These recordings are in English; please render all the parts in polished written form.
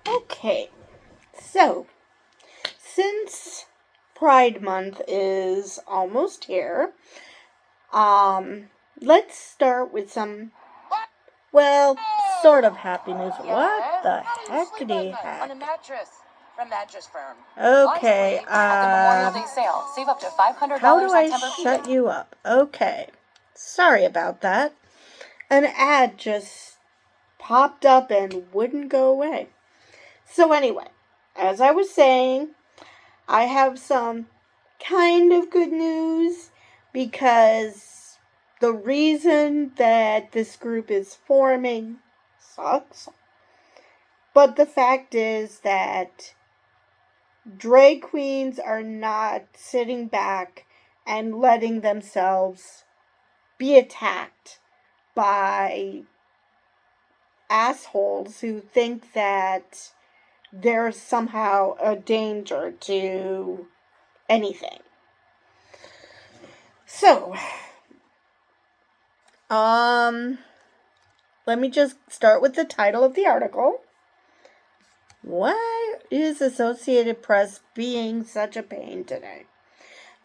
Okay, so since Pride Month is almost here, let's start with some, well, sort of happy news. What the heck did he have? On a mattress from Mattress Firm. Okay, At the Memorial Day sale, save up to $500 how do I on Tempur shut you up? Okay, sorry about that. An ad just popped up and wouldn't go away. So anyway, as I was saying, I have some kind of good news because the reason that this group is forming sucks. But the fact is that drag queens are not sitting back and letting themselves be attacked by assholes who think that they're somehow a danger to anything. So, let me just start with the title of the article. Why is Associated Press being such a pain today?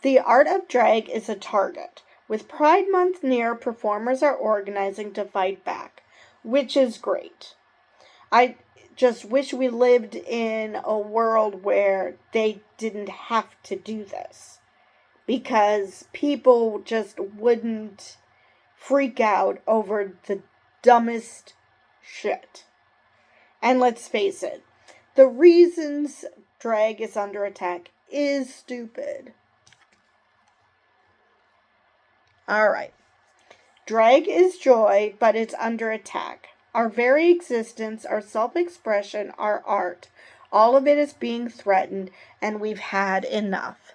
The art of drag is a target. With Pride Month near, performers are organizing to fight back, which is great. I just wish we lived in a world where they didn't have to do this, because people just wouldn't freak out over the dumbest shit. And let's face it, the reasons drag is under attack is stupid. Alright. Drag is joy, but it's under attack. Our very existence, our self-expression, our art, all of it is being threatened, and we've had enough.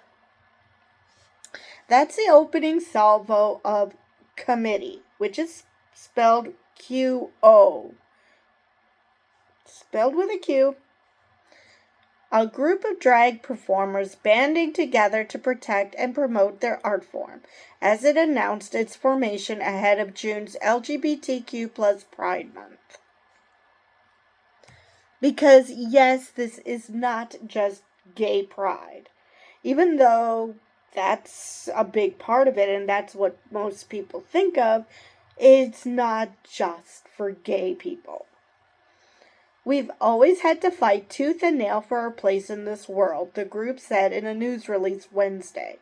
That's the opening salvo of Committee, which is spelled Q-O. Spelled with a Q. A group of drag performers banding together to protect and promote their art form, as it announced its formation ahead of June's LGBTQ+ Pride Month. Because, yes, this is not just gay pride. Even though that's a big part of it and that's what most people think of, it's not just for gay people. We've always had to fight tooth and nail for our place in this world, the group said in a news release Wednesday.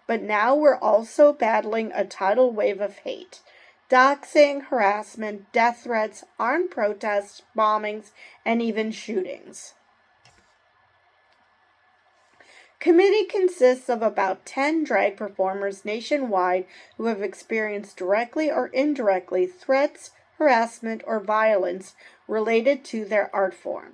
But now we're also battling a tidal wave of hate. Doxing, harassment, death threats, armed protests, bombings, and even shootings. Committee consists of about 10 drag performers nationwide who have experienced directly or indirectly threats, harassment, or violence related to their art form.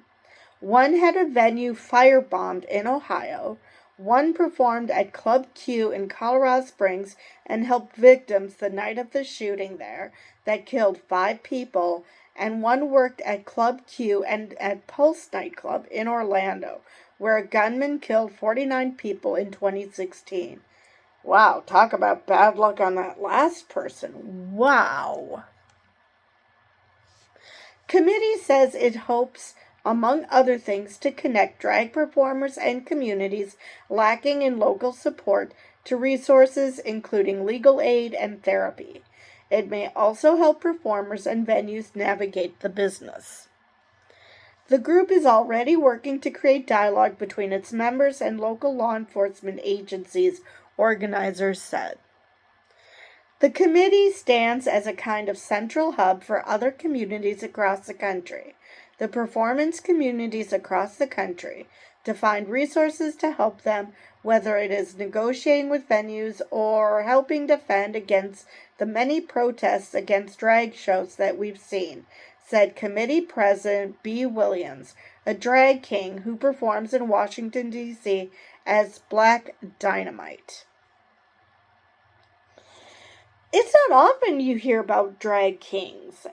One had a venue firebombed in Ohio. One performed at Club Q in Colorado Springs and helped victims the night of the shooting there that killed 5 people. And one worked at Club Q and at Pulse nightclub in Orlando, where a gunman killed 49 people in 2016. Wow, talk about bad luck on that last person. Wow. Committee says it hopes, among other things, to connect drag performers and communities lacking in local support to resources including legal aid and therapy. It may also help performers and venues navigate the business. The group is already working to create dialogue between its members and local law enforcement agencies, organizers said. The committee stands as a kind of central hub for other communities across the country, the performance communities across the country, to find resources to help them, whether it is negotiating with venues or helping defend against the many protests against drag shows that we've seen, said Committee President B. Williams, a drag king who performs in Washington, D.C. as Black Dynamite. It's not often you hear about drag kings.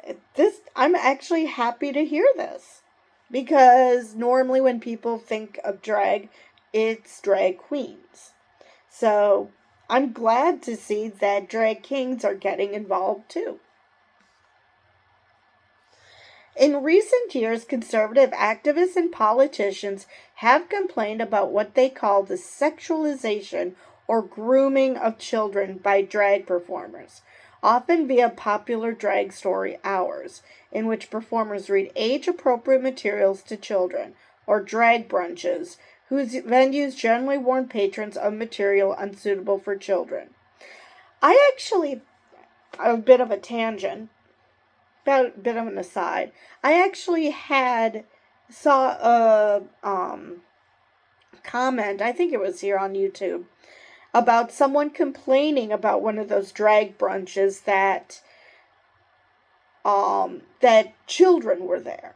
I'm actually happy to hear this, because normally when people think of drag, it's drag queens. So I'm glad to see that drag kings are getting involved too. In recent years, conservative activists and politicians have complained about what they call the sexualization or grooming of children by drag performers, often via popular drag story hours, in which performers read age-appropriate materials to children, or drag brunches, whose venues generally warn patrons of material unsuitable for children. A bit of a tangent, a bit of an aside. I actually saw a comment, I think it was here on YouTube, about someone complaining about one of those drag brunches that children were there.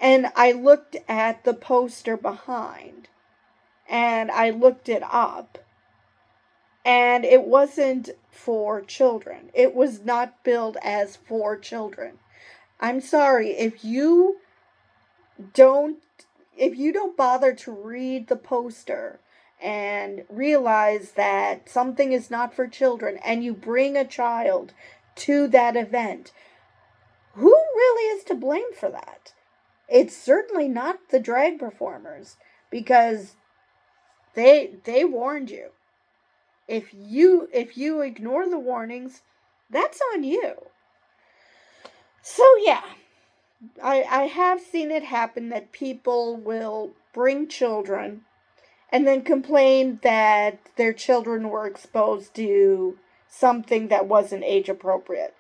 And I looked at the poster behind, and I looked it up, and it wasn't for children. It was not billed as for children. I'm sorry, if you don't bother to read the poster and realize that something is not for children, and you bring a child to that event, who really is to blame for that? It's certainly not the drag performers, because they warned you. If you ignore the warnings, that's on you. So yeah, I have seen it happen that people will bring children and then complain that their children were exposed to something that wasn't age appropriate.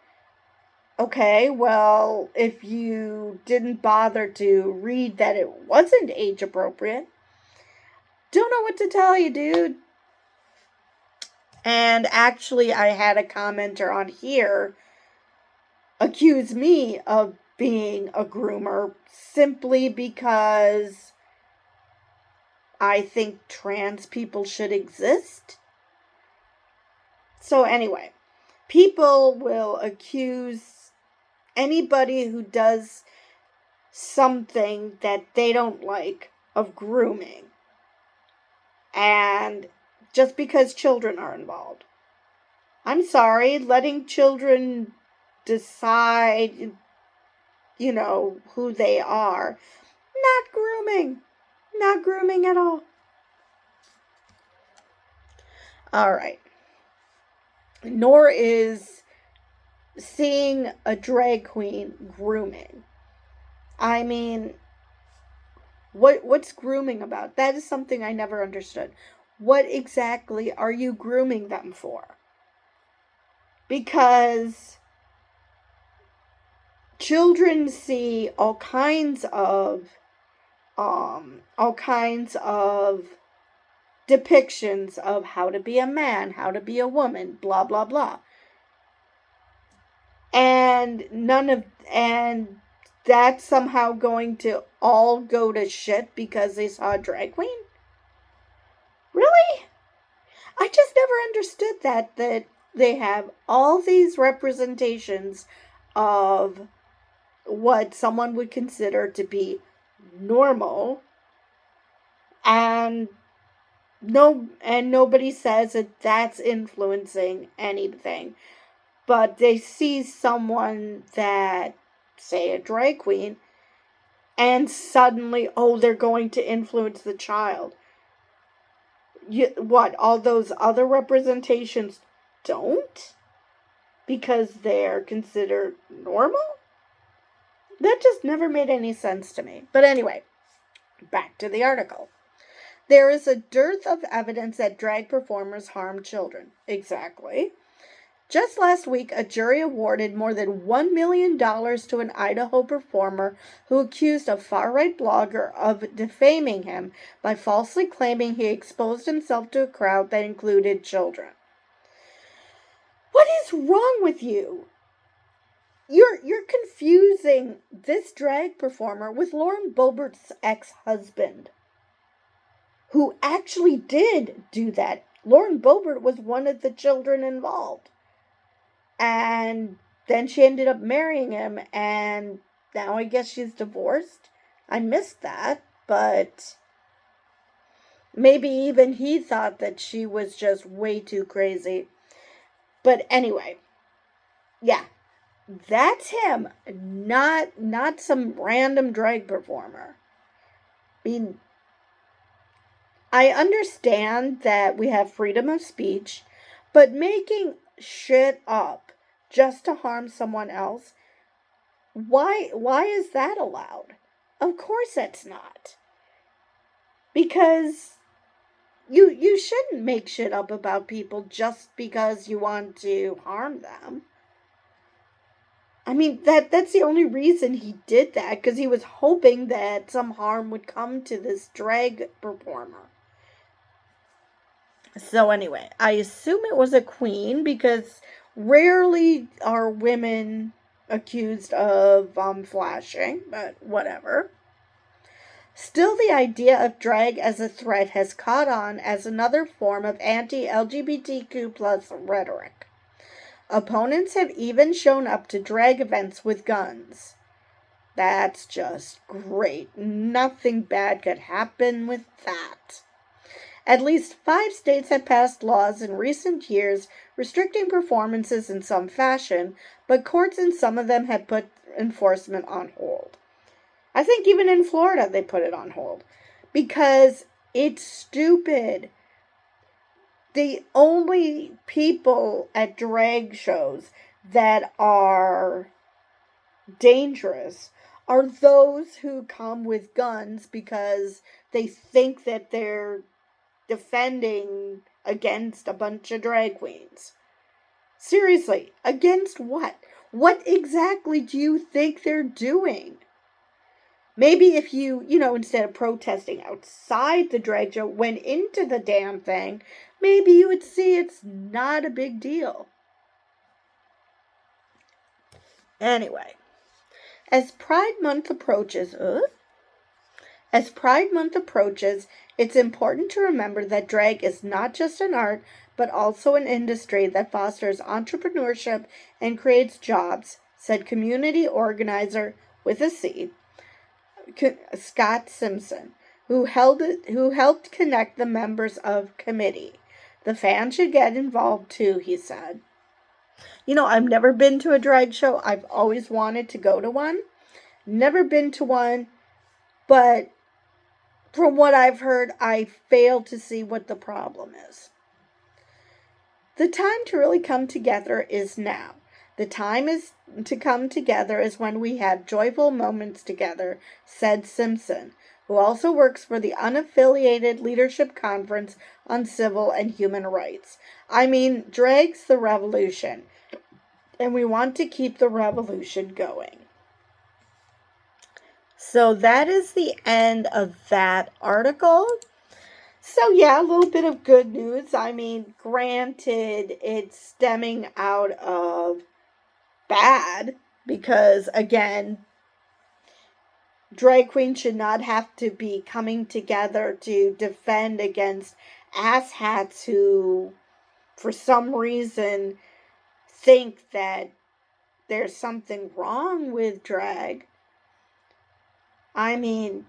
Okay, well, if you didn't bother to read that it wasn't age appropriate, don't know what to tell you, dude. And actually, I had a commenter on here accuse me of being a groomer simply because I think trans people should exist. So anyway, people will accuse anybody who does something that they don't like of grooming. And just because children are involved. I'm sorry, letting children decide, who they are. Not grooming. Not grooming at all. All right. Nor is seeing a drag queen grooming. I mean, what's grooming about? That is something I never understood. What exactly are you grooming them for? Because children see all kinds of depictions of how to be a man, how to be a woman, blah blah blah. And that's somehow going to all go to shit because they saw a drag queen? Really? I just never understood that they have all these representations of what someone would consider to be normal, and nobody says that that's influencing anything. But they see someone that, say, a drag queen, and suddenly, they're going to influence the child. All those other representations don't? Because they're considered normal? That just never made any sense to me. But anyway, back to the article. There is a dearth of evidence that drag performers harm children. Exactly. Just last week, a jury awarded more than $1 million to an Idaho performer who accused a far-right blogger of defaming him by falsely claiming he exposed himself to a crowd that included children. What is wrong with you? You're confusing this drag performer with Lauren Boebert's ex-husband, who actually did do that. Lauren Boebert was one of the children involved. And then she ended up marrying him, and now I guess she's divorced. I missed that, but maybe even he thought that she was just way too crazy. But anyway, yeah, That's him, not some random drag performer. I mean, I understand that we have freedom of speech, but making shit up just to harm someone else, why is that allowed? Of course it's not. Because you shouldn't make shit up about people just because you want to harm them. I mean, that's the only reason he did that, because he was hoping that some harm would come to this drag performer. So anyway, I assume it was a queen, because rarely are women accused of flashing, but whatever. Still, the idea of drag as a threat has caught on as another form of anti-LGBTQ plus rhetoric. Opponents have even shown up to drag events with guns. That's just great. Nothing bad could happen with that. At least 5 states have passed laws in recent years restricting performances in some fashion, but courts in some of them have put enforcement on hold. I think even in Florida they put it on hold because it's stupid. The only people at drag shows that are dangerous are those who come with guns because they think that they're defending against a bunch of drag queens. Seriously, against what? What exactly do you think they're doing? Maybe if you, instead of protesting outside the drag show, went into the damn thing, maybe you would see it's not a big deal. Anyway, as Pride Month approaches, it's important to remember that drag is not just an art, but also an industry that fosters entrepreneurship and creates jobs, said community organizer with a C, Scott Simpson, who helped connect the members of committee. The fans should get involved too, he said. I've never been to a drag show. I've always wanted to go to one. Never been to one, but from what I've heard, I fail to see what the problem is. The time to really come together is now. The time is to come together is when we have joyful moments together, said Simpson, who also works for the Unaffiliated Leadership Conference on Civil and Human Rights. I mean, drag's the revolution, and we want to keep the revolution going. So that is the end of that article. So yeah, a little bit of good news. I mean, granted, it's stemming out of bad because, again, drag queens should not have to be coming together to defend against asshats who, for some reason, think that there's something wrong with drag. I mean,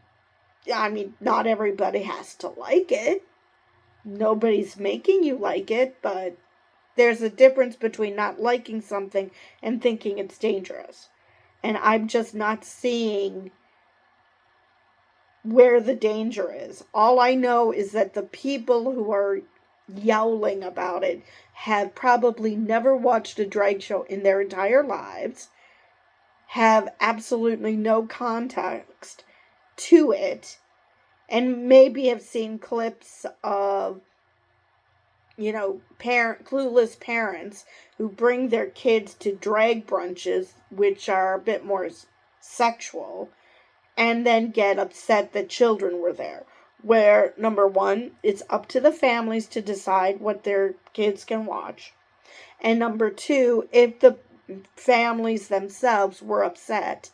not everybody has to like it. Nobody's making you like it, but there's a difference between not liking something and thinking it's dangerous. And I'm just not seeing where the danger is. All I know is that the people who are yowling about it have probably never watched a drag show in their entire lives, have absolutely no context to it, and maybe have seen clips of, clueless parents who bring their kids to drag brunches, which are a bit more sexual, and then get upset that children were there. Where, number one, it's up to the families to decide what their kids can watch. And number two, if the families themselves were upset,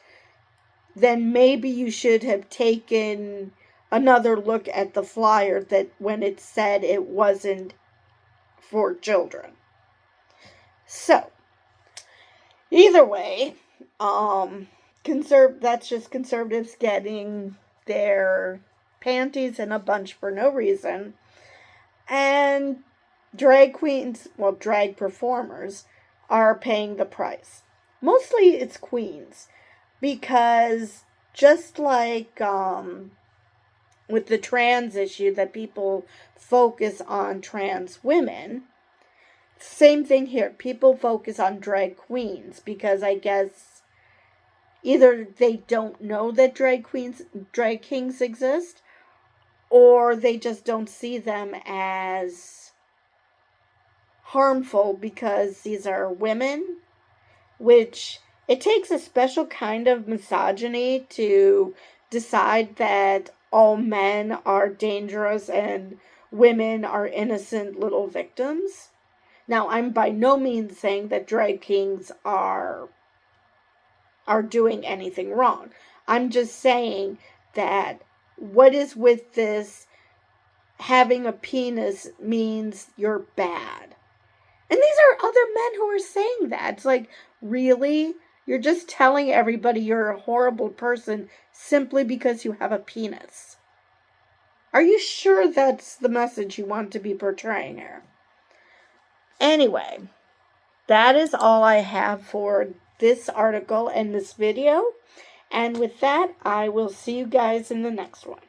then maybe you should have taken another look at the flyer that when it said it wasn't for children. So, either way, that's just conservatives getting their panties in a bunch for no reason. And drag performers are paying the price. Mostly it's queens, because just like with the trans issue that people focus on trans women, same thing here. People focus on drag queens because I guess either they don't know that drag kings exist, or they just don't see them as harmful because these are women, which it takes a special kind of misogyny to decide that all men are dangerous and women are innocent little victims. Now, I'm by no means saying that drag kings are doing anything wrong. I'm just saying that what is with this having a penis means you're bad. And these are other men who are saying that. It's like, really? You're just telling everybody you're a horrible person simply because you have a penis. Are you sure that's the message you want to be portraying here? Anyway, that is all I have for this article and this video. And with that, I will see you guys in the next one.